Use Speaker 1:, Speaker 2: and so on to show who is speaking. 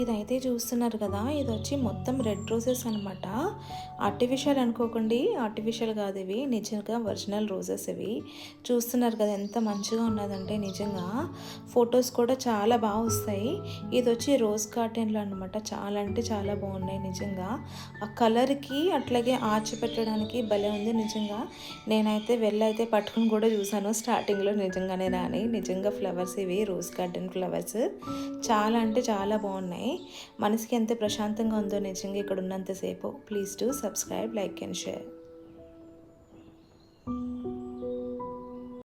Speaker 1: ఇదైతే చూస్తున్నారు కదా, ఇది వచ్చి మొత్తం రెడ్ రోజెస్ అనమాట. ఆర్టిఫిషియల్ అనుకోకండి, ఆర్టిఫిషియల్ కాదు ఇవి, నిజంగా ఒరిజినల్ రోజెస్ ఇవి. చూస్తున్నారు కదా ఎంత మంచిగా ఉన్నదంటే, నిజంగా ఫొటోస్ కూడా చాలా బాగా వస్తాయి. ఇది వచ్చి రోజ్ గార్డెన్లో అనమాట. చాలా అంటే చాలా బాగున్నాయి నిజంగా. ఆ కలర్కి అట్లాగే ఆర్చి పెట్టడానికి భలే ఉంది నిజంగా. నేనైతే వెళ్ళైతే పట్టుకుని కూడా చూసాను స్టార్టింగ్లో, నిజంగానే రాని నిజంగా ఫ్లవర్స్ ఇవి రోజ్ గార్డెన్ ఫ్లవర్స్. చాలా అంటే చాలా బాగున్నాయి. మనసుకి ఎంత ప్రశాంతంగా ఉందో నిజంగా ఇక్కడ ఉన్నంతసేపు. Please do subscribe, like and share.